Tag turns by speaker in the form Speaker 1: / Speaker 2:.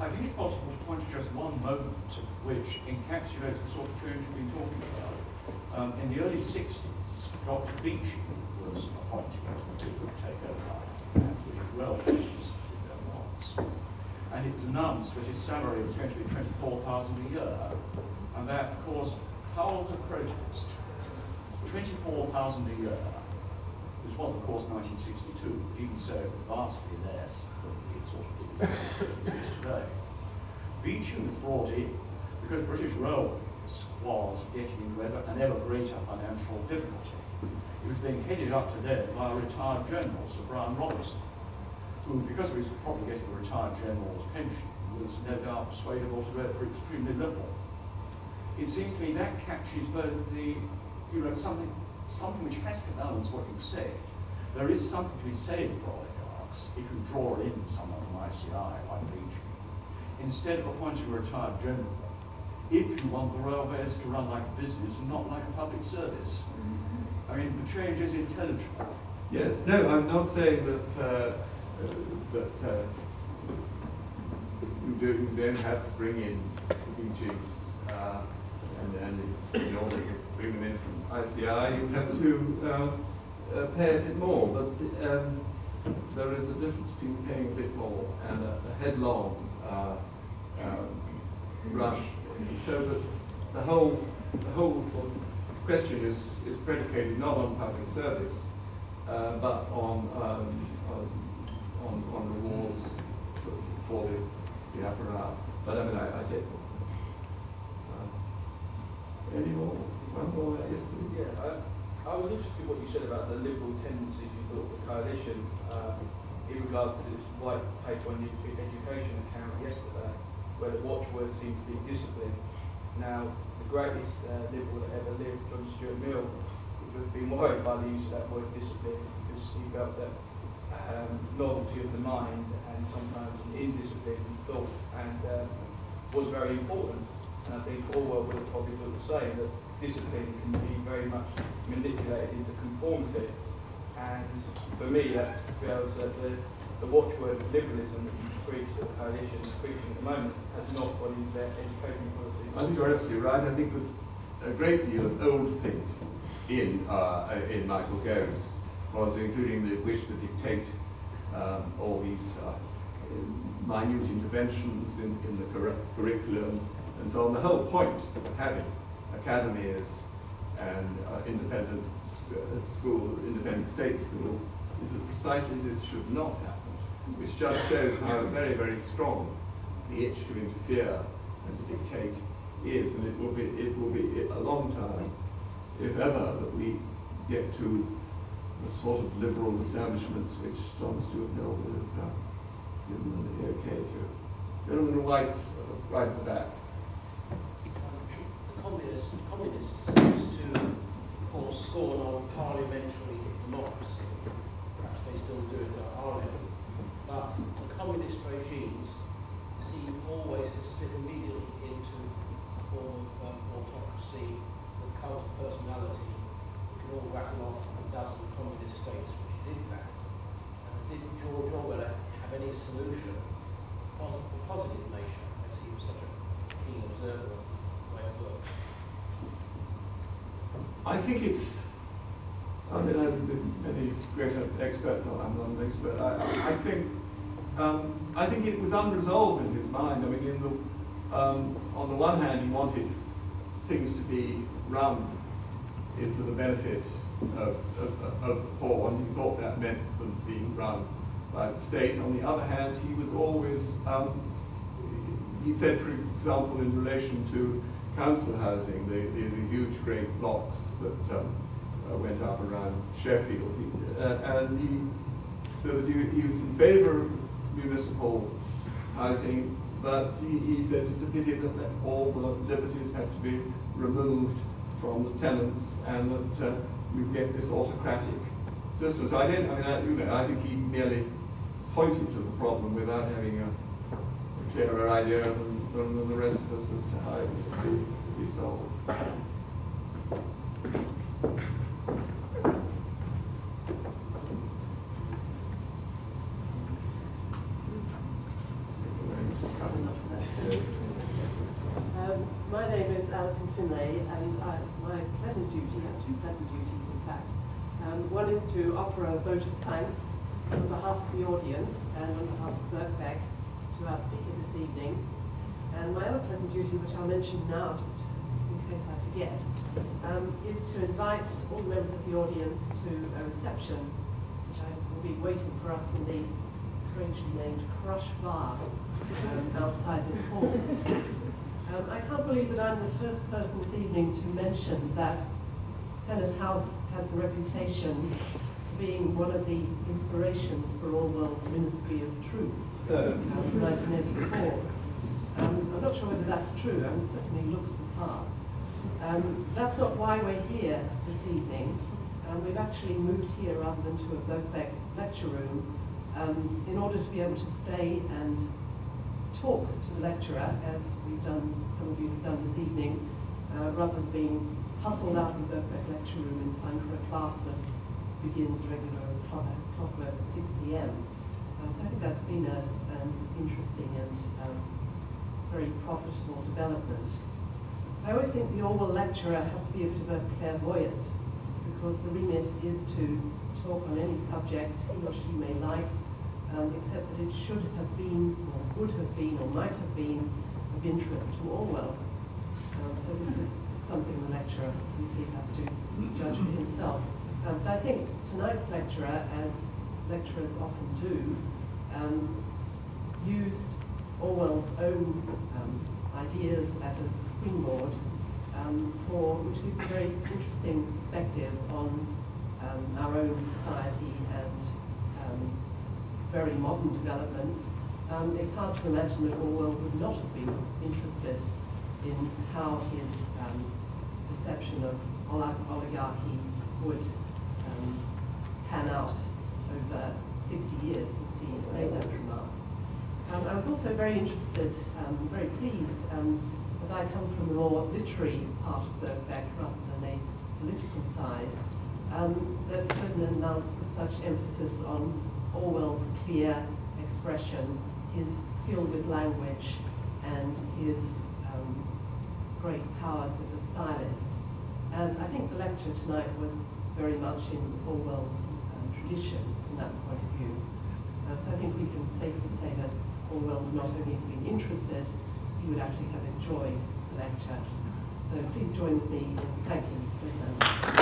Speaker 1: I think it's possible to point to just one moment which encapsulates the sort of change we've been talking about. In the early 60s, Dr. Beeching was appointed to take over, which is well as it then was. And it was announced that his salary was going to be $24,000 a year, and that caused howls of protest. $24,000 a year. This was, of course, 1962. Even so, it was vastly less than it sort of did today. Beeching was brought in because British Railways was getting into an ever greater financial difficulty. It was being headed up to then by a retired general, Sir Brian Robertson, who, because he was probably getting a retired general's pension, was no doubt persuadable to vote for extremely liberal. It seems to me that catches both the, something which has to balance what you've said. There is something to be said for oligarchs if you draw in someone from ICI like Beeching. Instead of appointing a retired general, if you want the railways to run like a business and not like a public service. I mean, the change is intelligible.
Speaker 2: Yes, no, I'm not saying that you don't have to bring in Beechings and in order to bring them in from ICI, you have to pay a bit more. But there is a difference between paying a bit more and a headlong rush. So that the whole sort of question is predicated not on public service, but on rewards for the apparatus. But I mean, I take any more? One more? Yes, please.
Speaker 3: Yeah, I was interested in what you said about the liberal tendencies you thought of the coalition in regards to this white paper on the education account yesterday, where the watchword seemed to be discipline. Now, the greatest liberal that ever lived, John Stuart Mill, was being worried by the use of that word discipline because he felt that novelty of the mind and sometimes indiscipline in thought and was very important. And I think Orwell would have probably thought the same, that discipline can be very much manipulated into conformity. And for me, that feels that the watchword of liberalism that you preach, that the coalition is preaching at the moment, has not got into their education policy.
Speaker 2: I think you're absolutely right. I think there's a great deal of old thinking in Michael Gove's policy, including the wish to dictate all these minute interventions in the curriculum and so on. The whole point of having academies and independent independent state schools is that precisely this should not happen, which just shows how very, very strong the itch to interfere and to dictate is, and it will be a long time, if ever, that we get to the sort of liberal establishments which John Stuart Mill would have given them the okay to. Gentleman right at the back.
Speaker 4: Communists used to pour scorn on parliamentary democracy. Perhaps they still do it at our level. But the communist regimes seem always to slip immediately into a form of autocracy, the cult of personality. We can all rattle off a dozen communist states which did that. Did George Orwell have any solution, positive nature, as he was such a keen observer of the way it works?
Speaker 2: I think it's, I mean, I've been many greater experts on, I'm not an expert. I think it was unresolved in his mind. I mean, on the one hand, he wanted things to be run for the benefit of the poor, and he thought that meant them being run by the state. On the other hand, he was always, he said, for example, in relation to council housing, the huge great blocks that went up around Sheffield, so that he was in favour of municipal housing, but he said it's a pity that all the liberties had to be removed from the tenants and that we get this autocratic system. So I think he merely pointed to the problem without having a clearer idea than the rest of us as to how it was to be solved.
Speaker 5: One is to offer a vote of thanks on behalf of the audience and on behalf of Birkbeck to our speaker this evening. And my other pleasant duty, which I'll mention now, just in case I forget, is to invite all members of the audience to a reception, which I will be waiting for us in the strangely named Crush Bar outside this hall. I can't believe that I'm the first person this evening to mention that Senate House has the reputation of being one of the inspirations for Orwell's Ministry of Truth in 1984. I'm not sure whether that's true, it certainly looks the part. That's not why we're here this evening. We've actually moved here rather than to a Birkbeck lecture room in order to be able to stay and talk to the lecturer, as we've done, some of you have done this evening, rather than being hustled out of the Birkbeck lecture room in time for a class that begins regular as clockwork at 6 p.m. So I think that's been an interesting and very profitable development. I always think the Orwell lecturer has to be a bit of a clairvoyant, because the remit is to talk on any subject he or she may like, except that it should have been, or would have been, or might have been of interest to Orwell. So this is something the lecturer obviously has to judge for himself. But I think tonight's lecturer, as lecturers often do, used Orwell's own ideas as a springboard which gives a very interesting perspective on our own society and very modern developments. It's hard to imagine that Orwell would not have been interested in how his perception of oligarchy would pan out over 60 years since he made that remark. I was also very interested, very pleased, as I come from the more literary part of Birkbeck rather than a political side, that Ferdinand Mount put such emphasis on Orwell's clear expression, his skill with language, and his great powers as a stylist. And I think the lecture tonight was very much in Orwell's tradition from that point of view. So I think we can safely say that Orwell would not only have been interested, he would actually have enjoyed the lecture. So please join with me in thanking Ferdinand.